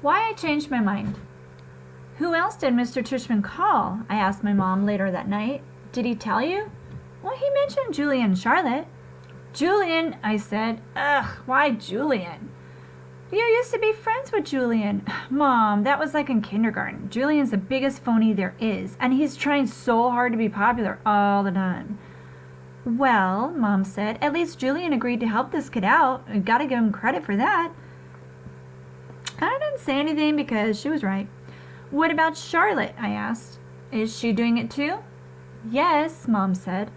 Why I changed my mind. Who else did Mr. Tushman call? I asked my mom later that night. Did he tell you? Well, he mentioned Julian and Charlotte. Julian, I said. Ugh, why Julian? You used to be friends with Julian. Mom, that was like in kindergarten. Julian's the biggest phony there is, and he's trying so hard to be popular all the time. Well, Mom said, at least Julian agreed to help this kid out. I gotta give him credit for that. I didn't say anything because she was right. What about Charlotte? I asked. Is she doing it too? Yes, Mom said.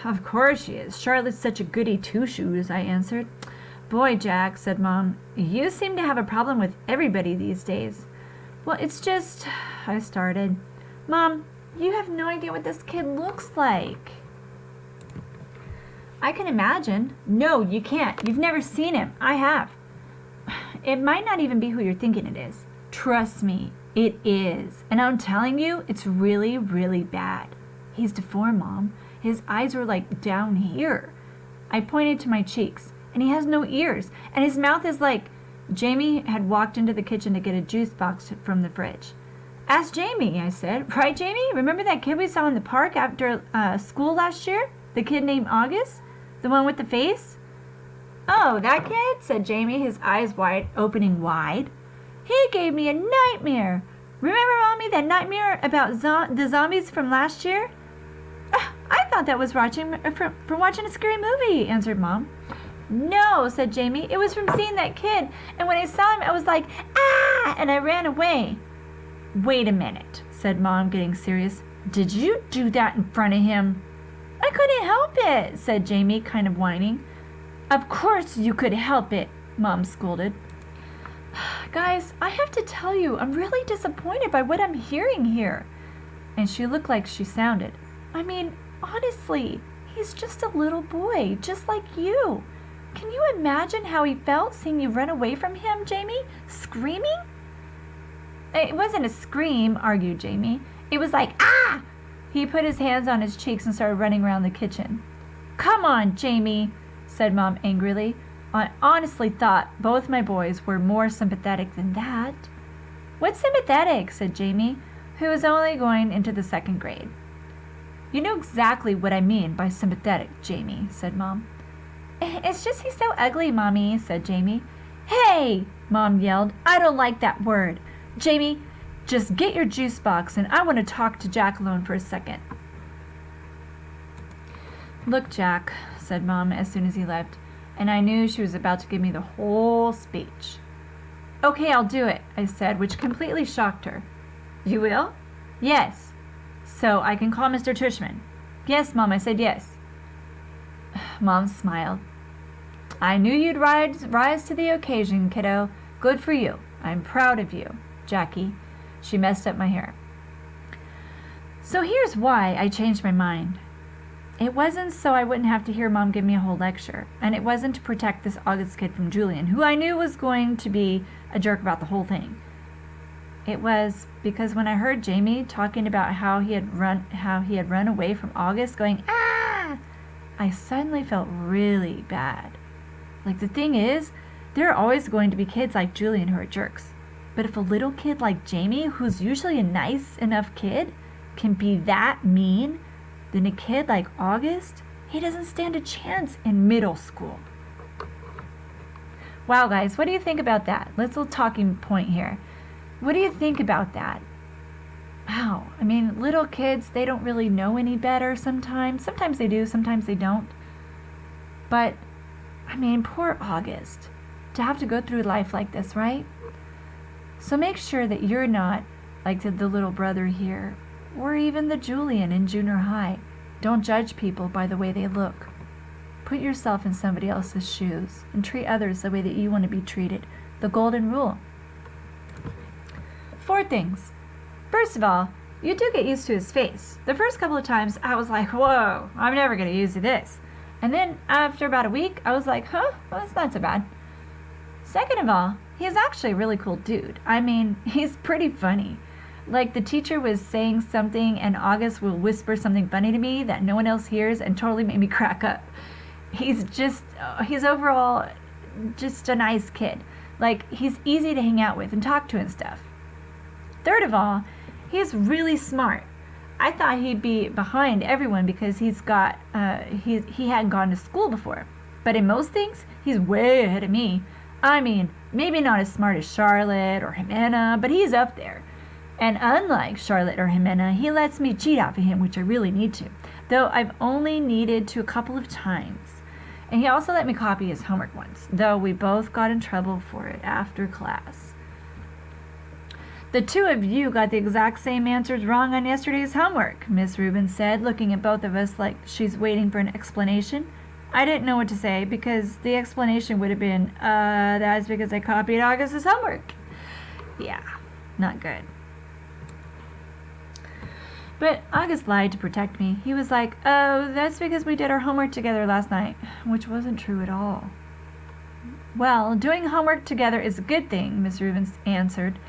Of course she is. Charlotte's such a goody two-shoes, I answered. Boy, Jack, said Mom, you seem to have a problem with everybody these days. Well, it's just, I started. Mom, you have no idea what this kid looks like. I can imagine. No, you can't. You've never seen him. I have. It might not even be who you're thinking it is. Trust me, it is. And I'm telling you, it's really, really bad. He's deformed, Mom. His eyes are like down here. I pointed to my cheeks. And he has no ears. And his mouth is like... Jamie had walked into the kitchen to get a juice box from the fridge. Ask Jamie, I said. Right, Jamie? Remember that kid we saw in the park after school last year? The kid named August? The one with the face? Oh, that kid? Said Jamie, his eyes opening wide. He gave me a nightmare. Remember, Mommy, that nightmare about the zombies from last year? I thought that was from watching a scary movie, answered Mom. No, said Jamie. It was from seeing that kid. And when I saw him, I was like, ah! And I ran away. Wait a minute, said Mom, getting serious. Did you do that in front of him? I couldn't help it, said Jamie, kind of whining. Of course you could help it, Mom scolded. Guys, I have to tell you, I'm really disappointed by what I'm hearing here. And she looked like she sounded. I mean, honestly, he's just a little boy, just like you. Can you imagine how he felt seeing you run away from him, Jamie? Screaming? It wasn't a scream, argued Jamie. It was like, ah! He put his hands on his cheeks and started running around the kitchen. Come on, Jamie, said Mom angrily. I honestly thought both my boys were more sympathetic than that. What's sympathetic? Said Jamie, who was only going into the 2nd grade. You know exactly what I mean by sympathetic, Jamie, said Mom. It's just he's so ugly, Mommy, said Jamie. Hey, Mom yelled. I don't like that word. Jamie, just get your juice box and I want to talk to Jack alone for a second. Look, Jack, said Mom as soon as he left, and I knew she was about to give me the whole speech. Okay, I'll do it, I said, which completely shocked her. You will? Yes. So I can call Mr. Tushman. Yes, Mom, I said yes. Mom smiled. I knew you'd rise to the occasion, kiddo. Good for you. I'm proud of you, Jackie. She messed up my hair. So here's why I changed my mind. It wasn't so I wouldn't have to hear Mom give me a whole lecture, and it wasn't to protect this August kid from Julian, who I knew was going to be a jerk about the whole thing. It was because when I heard Jamie talking about how he had run away from August, going, ah, I suddenly felt really bad. Like, the thing is, there are always going to be kids like Julian who are jerks. But if a little kid like Jamie, who's usually a nice enough kid, can be that mean, then a kid like August, he doesn't stand a chance in middle school. Wow, guys, what do you think about that? Let's little talking point here. What do you think about that? Wow, I mean, little kids, they don't really know any better sometimes. Sometimes they do, sometimes they don't. But, I mean, poor August, to have to go through life like this, right? So make sure that you're not like the little brother here, or even the Julian in junior high. Don't judge people by the way they look. Put yourself in somebody else's shoes and treat others the way that you want to be treated. The golden rule. 4 things. First of all, you do get used to his face. The first couple of times, I was like, whoa, I'm never going to use this. And then after about a week, I was like, huh, well, that's not so bad. Second of all, he's actually a really cool dude. I mean, he's pretty funny. Like, the teacher was saying something and August will whisper something funny to me that no one else hears and totally made me crack up. He's overall just a nice kid. Like, he's easy to hang out with and talk to and stuff. Third of all, he's really smart. I thought he'd be behind everyone because he hadn't gone to school before. But in most things, he's way ahead of me. I mean, maybe not as smart as Charlotte or Jimena, but he's up there. And unlike Charlotte or Jimena, he lets me cheat off of him, which I really need to, though I've only needed to a couple of times. And he also let me copy his homework once, though we both got in trouble for it after class. The two of you got the exact same answers wrong on yesterday's homework, Miss Rubin said, looking at both of us like she's waiting for an explanation. I didn't know what to say because the explanation would have been, that's because I copied August's homework. Yeah, not good. But August lied to protect me. He was like, oh, that's because we did our homework together last night, which wasn't true at all. Well, doing homework together is a good thing, Miss Rubin answered,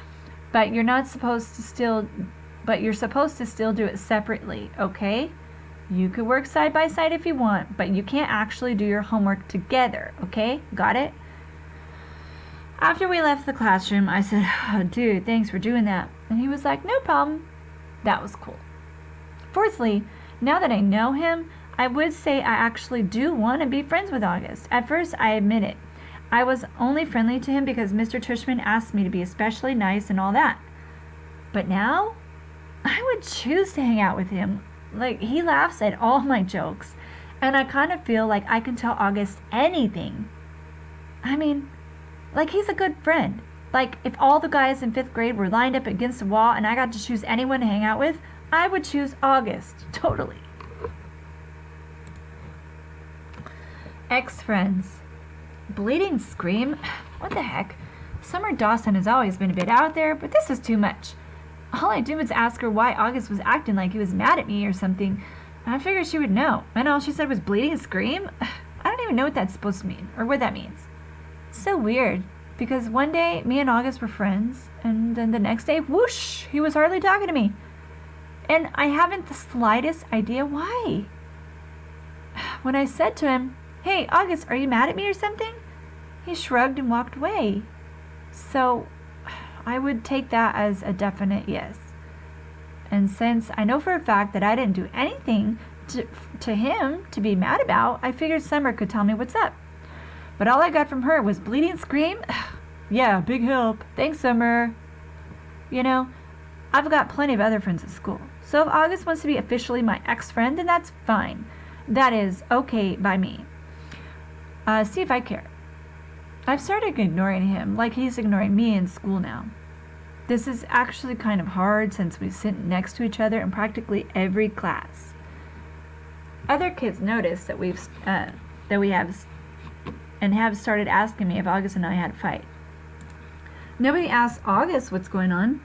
but you're supposed to still do it separately, okay? You could work side by side if you want, but you can't actually do your homework together, okay? Got it? After we left the classroom, I said, oh, dude, thanks for doing that. And he was like, no problem. That was cool. Fourthly, now that I know him, I would say I actually do want to be friends with August. At first, I admit it. I was only friendly to him because Mr. Tushman asked me to be especially nice and all that. But now, I would choose to hang out with him. Like, he laughs at all my jokes, and I kind of feel like I can tell August anything. I mean, like, he's a good friend. Like, if all the guys in 5th grade were lined up against the wall and I got to choose anyone to hang out with, I would choose August. Totally. Ex-friends. Bleeding Scream? What the heck? Summer Dawson has always been a bit out there, but this is too much. All I did was ask her why August was acting like he was mad at me or something. I figured she would know. And all she said was bleeding scream? I don't even know what that's supposed to mean, or what that means. It's so weird, because one day me and August were friends, and then the next day, whoosh, he was hardly talking to me. And I haven't the slightest idea why. When I said to him, hey, August, are you mad at me or something? He shrugged and walked away. So I would take that as a definite yes. And since I know for a fact that I didn't do anything to him to be mad about, I figured Summer could tell me what's up. But all I got from her was bleeding scream. Yeah, big help. Thanks, Summer. You know, I've got plenty of other friends at school. So if August wants to be officially my ex-friend, then that's fine. That is okay by me. See if I care. I've started ignoring him like he's ignoring me in school now. This is actually kind of hard since we sit next to each other in practically every class. Other kids notice that we have started asking me if August and I had a fight. Nobody asks August what's going on.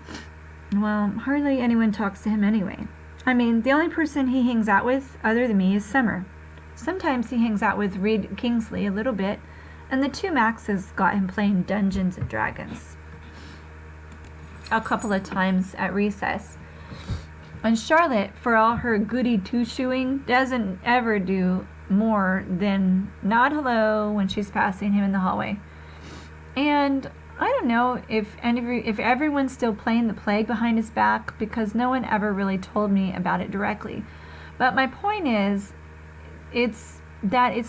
Well, hardly anyone talks to him anyway. I mean, the only person he hangs out with other than me is Summer. Sometimes he hangs out with Reed Kingsley a little bit, and the two Maxes got him playing Dungeons and Dragons a couple of times at recess. And Charlotte, for all her goody two-shoeing, doesn't ever do more than nod hello when she's passing him in the hallway. And I don't know if everyone's still playing the plague behind his back, because no one ever really told me about it directly. But my point is, it's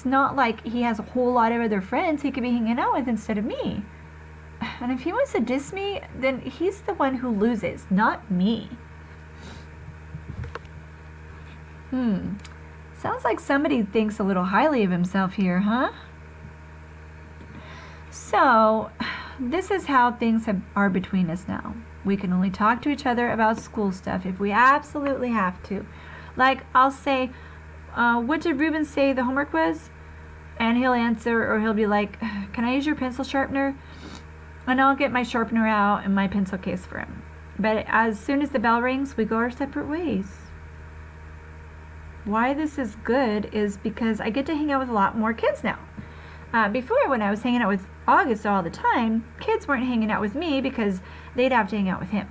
not like he has a whole lot of other friends he could be hanging out with instead of me. And if he wants to diss me, then he's the one who loses, not me. Sounds like somebody thinks a little highly of himself here, huh? So, this is how things are between us now. We can only talk to each other about school stuff if we absolutely have to. Like, I'll say, what did Ruben say the homework was? And he'll answer, or he'll be like, can I use your pencil sharpener? And I'll get my sharpener out and my pencil case for him. But as soon as the bell rings, we go our separate ways. Why this is good is because I get to hang out with a lot more kids now. Before, when I was hanging out with August all the time, kids weren't hanging out with me because they'd have to hang out with him.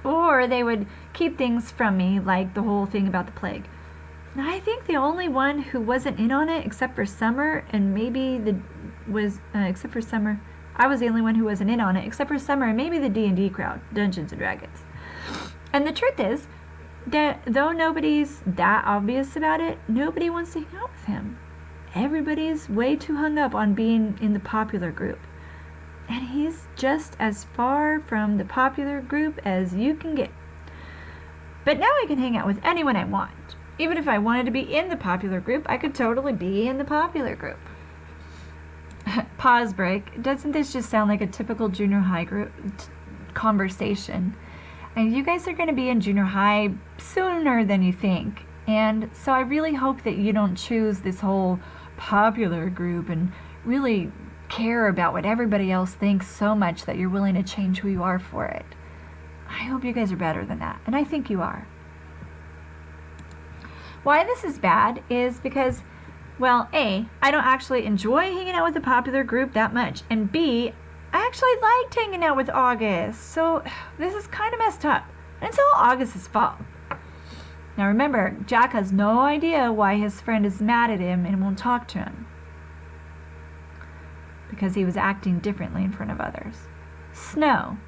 Or they would keep things from me, like the whole thing about the plague. Now, I think the only one who wasn't in on it, except for Summer, and maybe except for Summer, I was the only one who wasn't in on it, except for Summer and maybe the D&D crowd, Dungeons & Dragons. And the truth is that though nobody's that obvious about it, nobody wants to hang out with him. Everybody's way too hung up on being in the popular group. And he's just as far from the popular group as you can get. But now I can hang out with anyone I want. Even if I wanted to be in the popular group, I could totally be in the popular group. Pause break. Doesn't this just sound like a typical junior high group conversation? And you guys are going to be in junior high sooner than you think. And so I really hope that you don't choose this whole popular group and really care about what everybody else thinks so much that you're willing to change who you are for it. I hope you guys are better than that. And I think you are. Why this is bad is because, well, A, I don't actually enjoy hanging out with the popular group that much. And B, I actually liked hanging out with August. So this is kind of messed up. And it's all August's fault. Now remember, Jack has no idea why his friend is mad at him and won't talk to him. Because he was acting differently in front of others. Snow.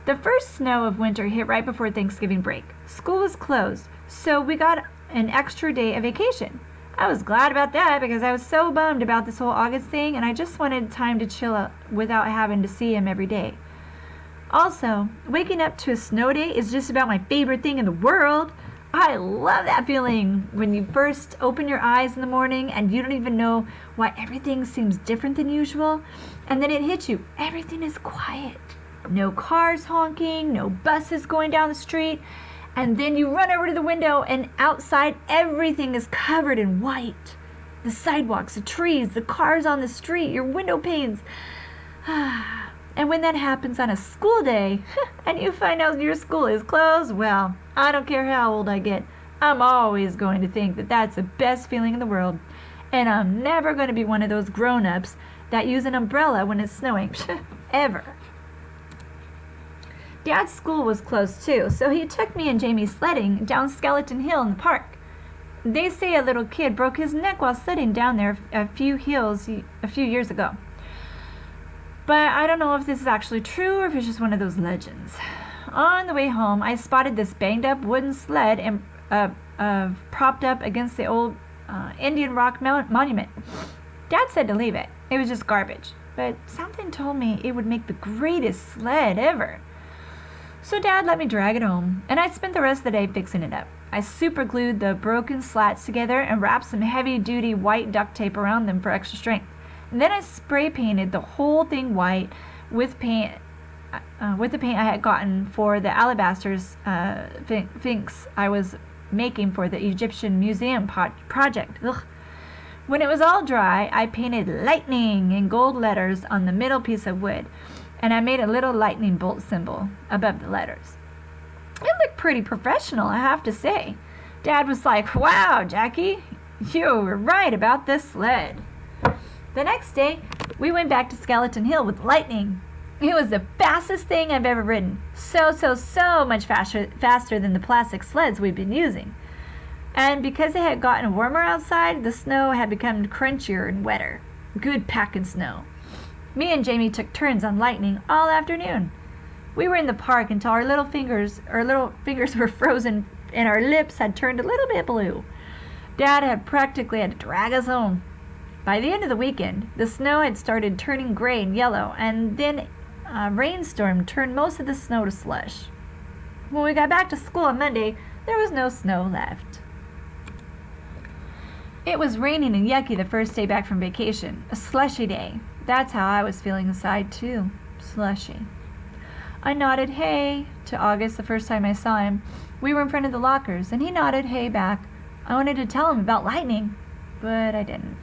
The first snow of winter hit right before Thanksgiving break. School was closed, so we got an extra day of vacation. I was glad about that because I was so bummed about this whole August thing and I just wanted time to chill out without having to see him every day. Also, waking up to a snow day is just about my favorite thing in the world. I love that feeling when you first open your eyes in the morning and you don't even know why everything seems different than usual. And then it hits you. Everything is quiet. No cars honking, no buses going down the street. And then you run over to the window and outside everything is covered in white. The sidewalks, the trees, the cars on the street, your window panes. And when that happens on a school day, and you find out your school is closed, well, I don't care how old I get, I'm always going to think that that's the best feeling in the world. And I'm never going to be one of those grown-ups that use an umbrella when it's snowing. Ever. Dad's school was closed too, so he took me and Jamie sledding down Skeleton Hill in the park. They say a little kid broke his neck while sledding down there a few years ago. But I don't know if this is actually true or if it's just one of those legends. On the way home, I spotted this banged-up wooden sled and propped up against the old Indian Rock monument. Dad said to leave it. It was just garbage. But something told me it would make the greatest sled ever. So Dad let me drag it home, and I spent the rest of the day fixing it up. I super glued the broken slats together and wrapped some heavy-duty white duct tape around them for extra strength. And then I spray painted the whole thing white with the paint I had gotten for the alabasters finks I was making for the Egyptian Museum project. Ugh. When it was all dry, I painted lightning in gold letters on the middle piece of wood, and I made a little lightning bolt symbol above the letters. It looked pretty professional, I have to say. Dad was like, "Wow, Jackie, you were right about this sled." The next day, we went back to Skeleton Hill with lightning. It was the fastest thing I've ever ridden. So much faster than the plastic sleds we'd been using. And because it had gotten warmer outside, the snow had become crunchier and wetter. Good packing snow. Me and Jamie took turns on lightning all afternoon. We were in the park until our little fingers were frozen and our lips had turned a little bit blue. Dad had practically had to drag us home. By the end of the weekend, the snow had started turning gray and yellow, and then a rainstorm turned most of the snow to slush. When we got back to school on Monday, there was no snow left. It was raining and yucky the first day back from vacation, a slushy day. That's how I was feeling inside too, slushy. I nodded hey to August the first time I saw him. We were in front of the lockers, and he nodded hey back. I wanted to tell him about lightning, but I didn't.